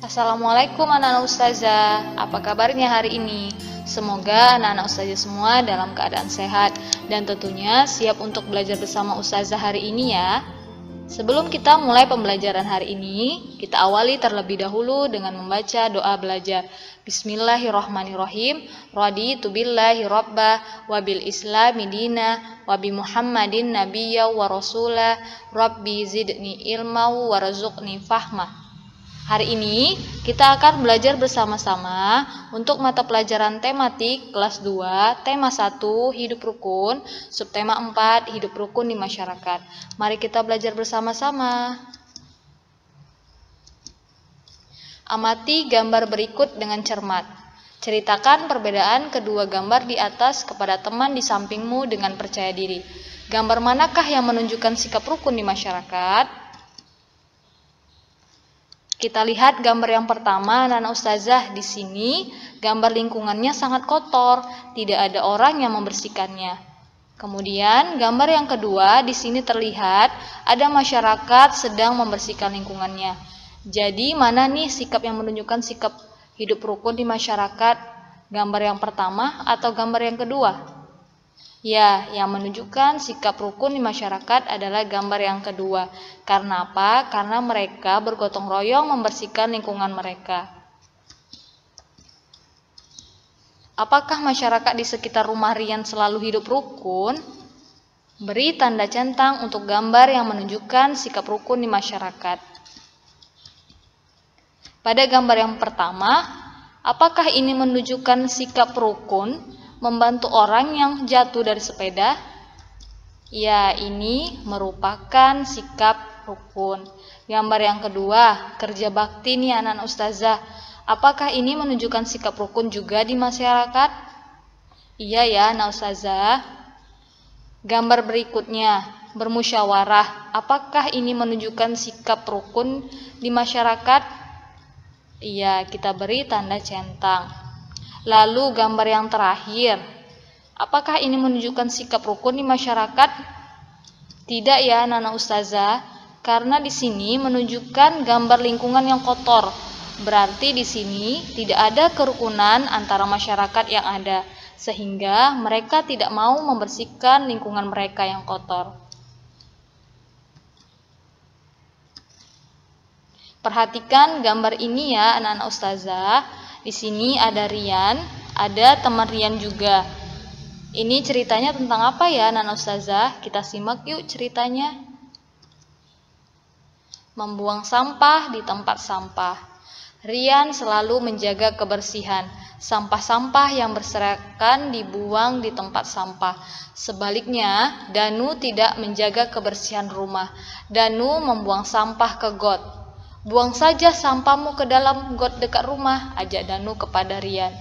Assalamualaikum anak-anak ustazah, apa kabarnya hari ini? Semoga anak-anak ustazah semua dalam keadaan sehat dan tentunya siap untuk belajar bersama ustazah hari ini ya. Sebelum kita mulai pembelajaran hari ini, kita awali terlebih dahulu dengan membaca doa belajar. Bismillahirrahmanirrahim. Raditu billahi rabbah wa bil islami dina wa bi Muhammadin nabiyya wa rasulah. Rabbi zidni ilma warzuqni fahma. Hari ini kita akan belajar bersama-sama untuk mata pelajaran tematik kelas 2, tema 1, hidup rukun, subtema 4, hidup rukun di masyarakat. Mari kita belajar bersama-sama. Amati gambar berikut dengan cermat. Ceritakan perbedaan kedua gambar di atas kepada teman di sampingmu dengan percaya diri. Gambar manakah yang menunjukkan sikap rukun di masyarakat? Kita lihat gambar yang pertama, anak-anak ustazah. Di sini gambar lingkungannya sangat kotor, tidak ada orang yang membersihkannya. Kemudian gambar yang kedua, di sini terlihat ada masyarakat sedang membersihkan lingkungannya. Jadi mana nih sikap yang menunjukkan sikap hidup rukun di masyarakat? Gambar yang pertama atau gambar yang kedua? Ya, yang menunjukkan sikap rukun di masyarakat adalah gambar yang kedua. Karena apa? Karena mereka bergotong royong membersihkan lingkungan mereka. Apakah masyarakat di sekitar rumah Rian selalu hidup rukun? Beri tanda centang untuk gambar yang menunjukkan sikap rukun di masyarakat. Pada gambar yang pertama, apakah ini menunjukkan sikap rukun? Membantu orang yang jatuh dari sepeda? Ya, ini merupakan sikap rukun. Gambar yang kedua, kerja bakti nih anak-anak ustazah. Apakah ini menunjukkan sikap rukun juga di masyarakat? Iya ya anak ustazah. Gambar berikutnya, bermusyawarah. Apakah ini menunjukkan sikap rukun di masyarakat? Iya, kita beri tanda centang. Lalu gambar yang terakhir, apakah ini menunjukkan sikap rukun di masyarakat? Tidak ya anak-anak ustazah, karena di sini menunjukkan gambar lingkungan yang kotor. Berarti di sini tidak ada kerukunan antara masyarakat yang ada, sehingga mereka tidak mau membersihkan lingkungan mereka yang kotor. Perhatikan gambar ini ya anak-anak ustazah. Di sini ada Rian, ada teman Rian juga. Ini ceritanya tentang apa ya anak-anak ustazah? Kita simak yuk ceritanya. Membuang sampah di tempat sampah. Rian selalu menjaga kebersihan. Sampah-sampah yang berserakan dibuang di tempat sampah. Sebaliknya, Danu tidak menjaga kebersihan rumah. Danu membuang sampah ke got. Buang saja sampahmu ke dalam got dekat rumah, ajak Danu kepada Rian.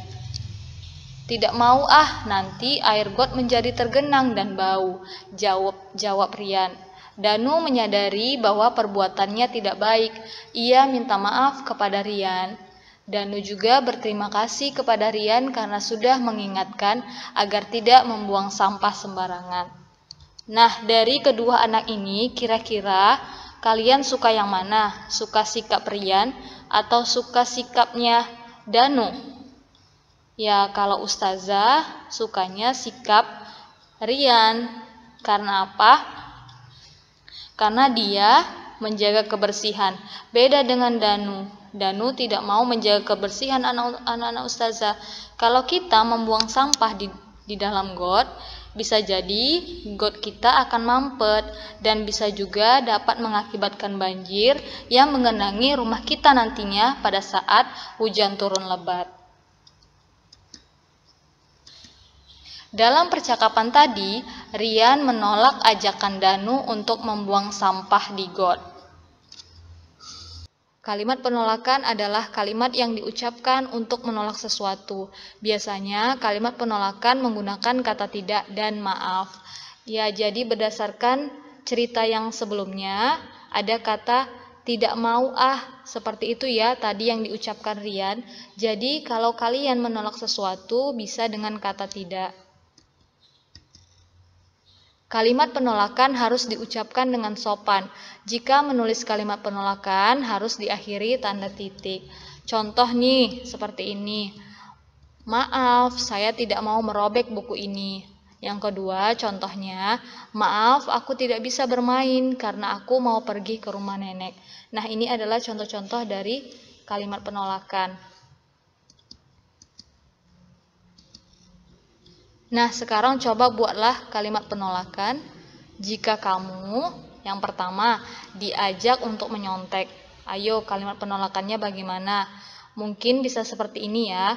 Tidak mau nanti air got menjadi tergenang dan bau, jawab Rian. Danu menyadari bahwa perbuatannya tidak baik. Ia minta maaf kepada Rian. Danu juga berterima kasih kepada Rian karena sudah mengingatkan agar tidak membuang sampah sembarangan. Nah, dari kedua anak ini kira-kira kalian suka yang mana? Suka sikap Rian atau suka sikapnya Danu? Ya, kalau ustazah sukanya sikap Rian. Karena apa? Karena dia menjaga kebersihan. Beda dengan Danu. Danu tidak mau menjaga kebersihan anak-anak ustazah. Kalau kita membuang sampah di dalam got, bisa jadi got kita akan mampet dan bisa juga dapat mengakibatkan banjir yang menggenangi rumah kita nantinya pada saat hujan turun lebat. Dalam percakapan tadi, Rian menolak ajakan Danu untuk membuang sampah di got. Kalimat penolakan adalah kalimat yang diucapkan untuk menolak sesuatu. Biasanya kalimat penolakan menggunakan kata tidak dan maaf. Ya, jadi berdasarkan cerita yang sebelumnya ada kata tidak mau seperti itu ya tadi yang diucapkan Rian. Jadi kalau kalian menolak sesuatu bisa dengan kata tidak. Kalimat penolakan harus diucapkan dengan sopan. Jika menulis kalimat penolakan harus diakhiri tanda titik. Contoh nih, seperti ini. Maaf, saya tidak mau merobek buku ini. Yang kedua, contohnya, maaf, aku tidak bisa bermain karena aku mau pergi ke rumah nenek. Nah, ini adalah contoh-contoh dari kalimat penolakan. Nah, sekarang coba buatlah kalimat penolakan. Jika kamu, yang pertama, diajak untuk menyontek. Ayo, kalimat penolakannya bagaimana? Mungkin bisa seperti ini ya.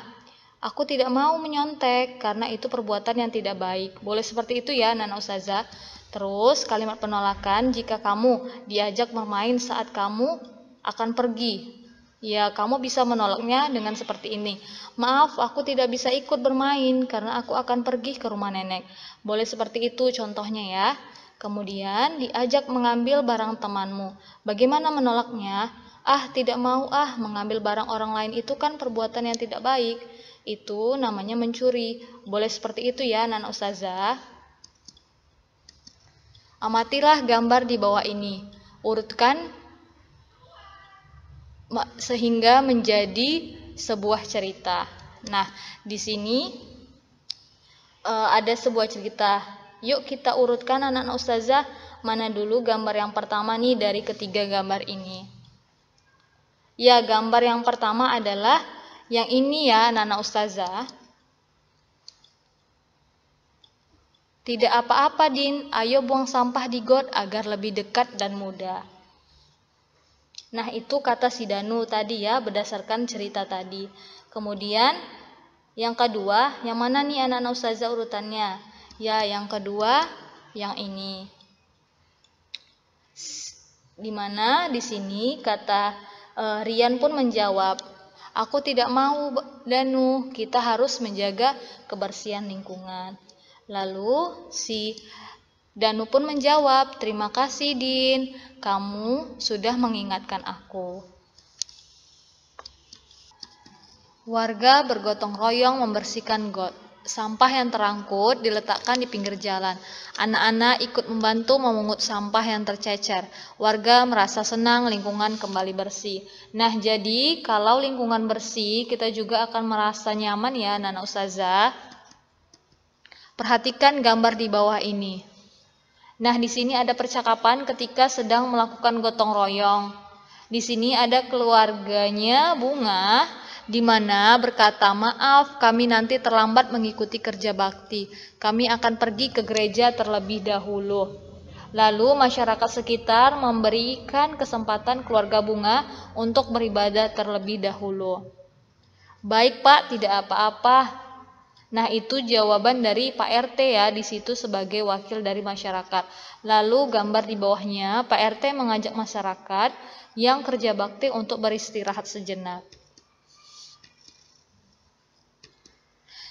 Aku tidak mau menyontek karena itu perbuatan yang tidak baik. Boleh seperti itu ya, Nana Ustazah. Terus, kalimat penolakan jika kamu diajak bermain saat kamu akan pergi. Ya, kamu bisa menolaknya dengan seperti ini. Maaf, aku tidak bisa ikut bermain karena aku akan pergi ke rumah nenek. Boleh seperti itu contohnya ya. Kemudian diajak mengambil barang temanmu. Bagaimana menolaknya? Ah, tidak mau mengambil barang orang lain itu kan perbuatan yang tidak baik. Itu namanya mencuri. Boleh seperti itu ya, Nana Ustazah. Amatilah gambar di bawah ini. Urutkan sehingga menjadi sebuah cerita. Nah, di sini ada sebuah cerita. Yuk kita urutkan anak-anak Ustazah. Mana dulu gambar yang pertama nih dari ketiga gambar ini? Ya, gambar yang pertama adalah yang ini ya, anak-anak Ustazah. Tidak apa-apa, Din. Ayo buang sampah di got agar lebih dekat dan mudah. Nah, itu kata si Danu tadi ya, berdasarkan cerita tadi. Kemudian, yang kedua, yang mana nih anak-anak Ustazah urutannya? Ya, yang kedua, yang ini. Dimana di sini kata Rian pun menjawab, aku tidak mau Danu, kita harus menjaga kebersihan lingkungan. Lalu si Danu pun menjawab, terima kasih Din, kamu sudah mengingatkan aku. Warga bergotong royong membersihkan got. Sampah yang terangkut diletakkan di pinggir jalan. Anak-anak ikut membantu memungut sampah yang tercecer. Warga merasa senang lingkungan kembali bersih. Nah, jadi kalau lingkungan bersih, kita juga akan merasa nyaman ya, Nana Ustazah. Perhatikan gambar di bawah ini. Nah, di sini ada percakapan ketika sedang melakukan gotong royong. Di sini ada keluarganya Bunga, di mana berkata, maaf, kami nanti terlambat mengikuti kerja bakti. Kami akan pergi ke gereja terlebih dahulu. Lalu masyarakat sekitar memberikan kesempatan keluarga Bunga untuk beribadah terlebih dahulu. Baik Pak, tidak apa-apa. Nah, itu jawaban dari Pak RT ya, di situ sebagai wakil dari masyarakat. Lalu gambar di bawahnya, Pak RT mengajak masyarakat yang kerja bakti untuk beristirahat sejenak.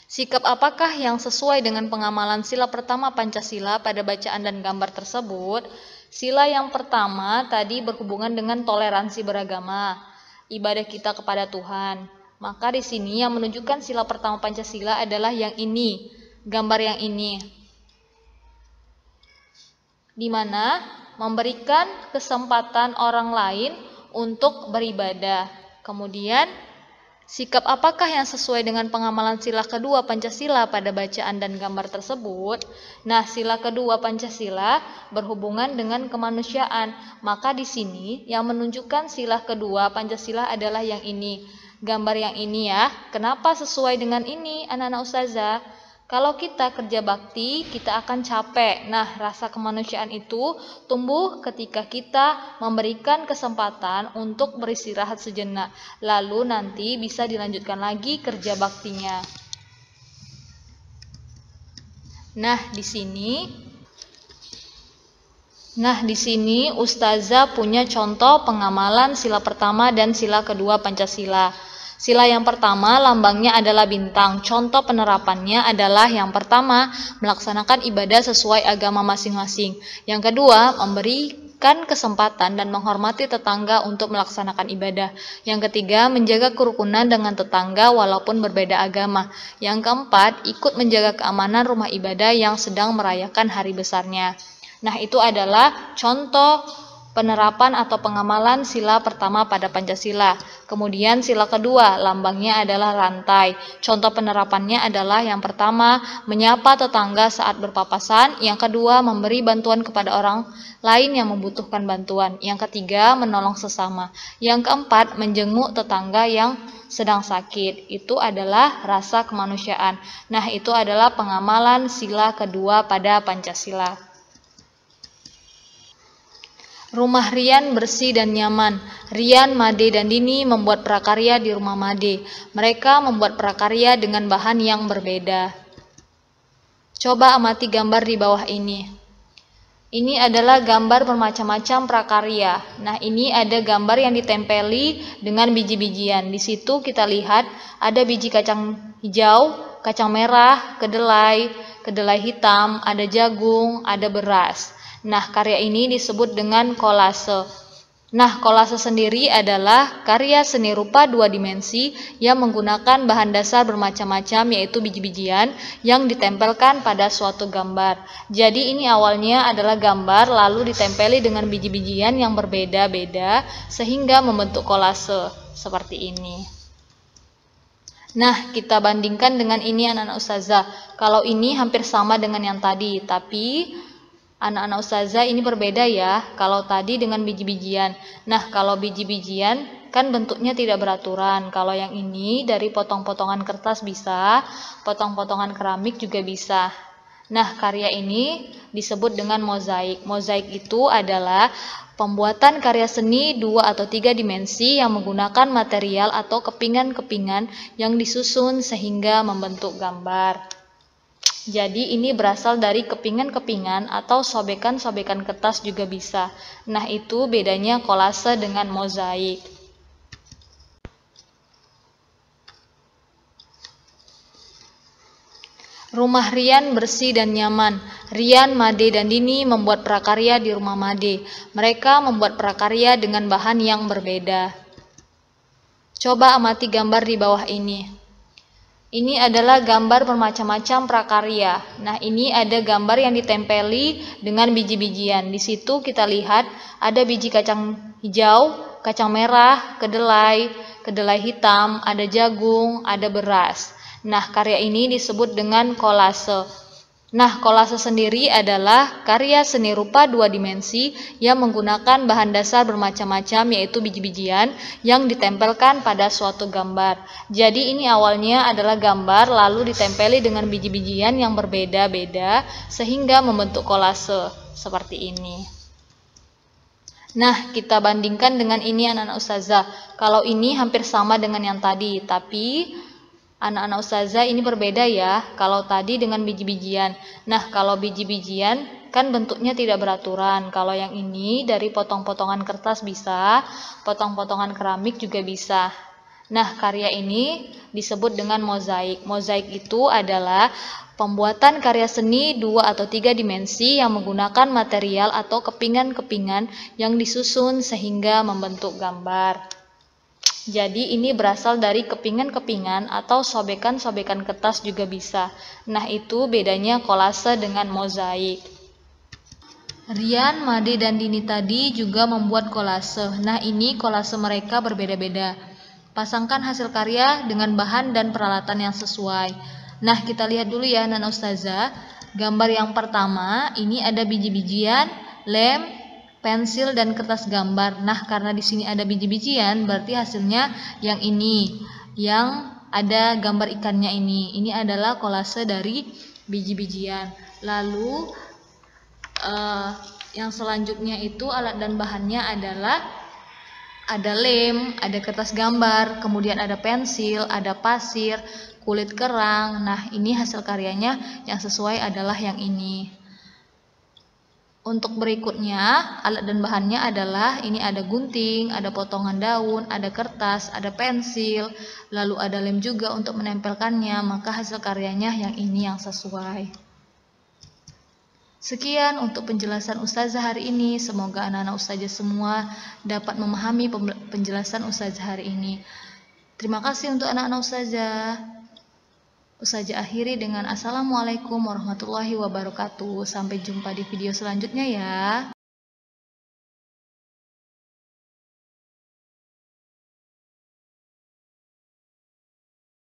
Sikap apakah yang sesuai dengan pengamalan sila pertama Pancasila pada bacaan dan gambar tersebut? Sila yang pertama tadi berhubungan dengan toleransi beragama, ibadah kita kepada Tuhan. Maka di sini yang menunjukkan sila pertama Pancasila adalah yang ini, gambar yang ini. Di mana memberikan kesempatan orang lain untuk beribadah. Kemudian, sikap apakah yang sesuai dengan pengamalan sila kedua Pancasila pada bacaan dan gambar tersebut? Nah, sila kedua Pancasila berhubungan dengan kemanusiaan. Maka di sini yang menunjukkan sila kedua Pancasila adalah yang ini. Gambar yang ini ya. Kenapa sesuai dengan ini anak-anak Ustazah? Kalau kita kerja bakti, kita akan capek. Nah, rasa kemanusiaan itu tumbuh ketika kita memberikan kesempatan untuk beristirahat sejenak. Lalu nanti bisa dilanjutkan lagi kerja baktinya. Nah, di sini Ustazah punya contoh pengamalan sila pertama dan sila kedua Pancasila. Sila yang pertama lambangnya adalah bintang. Contoh penerapannya adalah yang pertama, melaksanakan ibadah sesuai agama masing-masing. Yang kedua, memberi memberikan kesempatan dan menghormati tetangga untuk melaksanakan ibadah. Yang ketiga, menjaga kerukunan dengan tetangga walaupun berbeda agama. Yang keempat, ikut menjaga keamanan rumah ibadah yang sedang merayakan hari besarnya. Nah, itu adalah contoh penerapan atau pengamalan sila pertama pada Pancasila. Kemudian sila kedua, lambangnya adalah rantai. Contoh penerapannya adalah yang pertama, menyapa tetangga saat berpapasan. Yang kedua, memberi bantuan kepada orang lain yang membutuhkan bantuan. Yang ketiga, menolong sesama. Yang keempat, menjenguk tetangga yang sedang sakit. Itu adalah rasa kemanusiaan. Nah, itu adalah pengamalan sila kedua pada Pancasila. Rumah Rian bersih dan nyaman. Rian, Made, dan Dini membuat prakarya di rumah Made. Mereka membuat prakarya dengan bahan yang berbeda. Coba amati gambar di bawah ini. Ini adalah gambar bermacam-macam prakarya. Nah, ini ada gambar yang ditempeli dengan biji-bijian. Di situ kita lihat ada biji kacang hijau, kacang merah, kedelai hitam, ada jagung, ada beras. Nah, karya ini disebut dengan kolase. Nah, kolase sendiri adalah karya seni rupa dua dimensi yang menggunakan bahan dasar bermacam-macam, yaitu biji-bijian yang ditempelkan pada suatu gambar. Jadi ini awalnya adalah gambar lalu ditempeli dengan biji-bijian yang berbeda-beda sehingga membentuk kolase seperti ini. Nah, kita bandingkan dengan ini anak-anak ustazah. Kalau ini hampir sama dengan yang tadi, tapi anak-anak ustazah ini berbeda ya, kalau tadi dengan biji-bijian. Nah, kalau biji-bijian kan bentuknya tidak beraturan. Kalau yang ini dari potong-potongan kertas bisa, potong-potongan keramik juga bisa. Nah, karya ini disebut dengan mozaik. Mozaik itu adalah pembuatan karya seni 2 atau 3 dimensi yang menggunakan material atau kepingan-kepingan yang disusun sehingga membentuk gambar. Jadi ini berasal dari kepingan-kepingan atau sobekan-sobekan kertas juga bisa. Nah, itu bedanya kolase dengan mozaik. Rumah Rian bersih dan nyaman. Rian, Made, dan Dini membuat prakarya di rumah Made. Mereka membuat prakarya dengan bahan yang berbeda. Coba amati gambar di bawah ini. Ini adalah gambar bermacam-macam prakarya. Nah, ini ada gambar yang ditempeli dengan biji-bijian. Di situ kita lihat ada biji kacang hijau, kacang merah, kedelai hitam, ada jagung, ada beras. Nah, karya ini disebut dengan kolase. Nah, kolase sendiri adalah karya seni rupa dua dimensi yang menggunakan bahan dasar bermacam-macam, yaitu biji-bijian yang ditempelkan pada suatu gambar. Jadi ini awalnya adalah gambar lalu ditempeli dengan biji-bijian yang berbeda-beda sehingga membentuk kolase seperti ini. Nah, kita bandingkan dengan ini anak-anak ustazah. Kalau ini hampir sama dengan yang tadi, tapi anak-anak ustazah ini berbeda ya, kalau tadi dengan biji-bijian. Nah, kalau biji-bijian kan bentuknya tidak beraturan. Kalau yang ini dari potong-potongan kertas bisa, potong-potongan keramik juga bisa. Nah, karya ini disebut dengan mozaik. Mozaik itu adalah pembuatan karya seni 2 atau 3 dimensi yang menggunakan material atau kepingan-kepingan yang disusun sehingga membentuk gambar. Jadi ini berasal dari kepingan-kepingan atau sobekan-sobekan kertas juga bisa. Nah, itu bedanya kolase dengan mozaik. Rian, Made, dan Dini tadi juga membuat kolase. Nah, ini kolase mereka berbeda-beda. Pasangkan hasil karya dengan bahan dan peralatan yang sesuai. Nah, kita lihat dulu ya anak ustazah. Gambar yang pertama, ini ada biji-bijian, lem, pensil, dan kertas gambar. Nah, karena di sini ada biji-bijian, berarti hasilnya yang ini, yang ada gambar ikannya ini. Ini adalah kolase dari biji-bijian. Lalu yang selanjutnya itu alat dan bahannya adalah ada lem, ada kertas gambar, kemudian ada pensil, ada pasir, kulit kerang. Nah, ini hasil karyanya yang sesuai adalah yang ini. Untuk berikutnya, alat dan bahannya adalah ini ada gunting, ada potongan daun, ada kertas, ada pensil, lalu ada lem juga untuk menempelkannya, maka hasil karyanya yang ini yang sesuai. Sekian untuk penjelasan Ustazah hari ini. Semoga anak-anak Ustazah semua dapat memahami penjelasan Ustazah hari ini. Terima kasih untuk anak-anak Ustazah. Ustazah akhiri dengan Assalamualaikum warahmatullahi wabarakatuh. Sampai jumpa di video selanjutnya ya.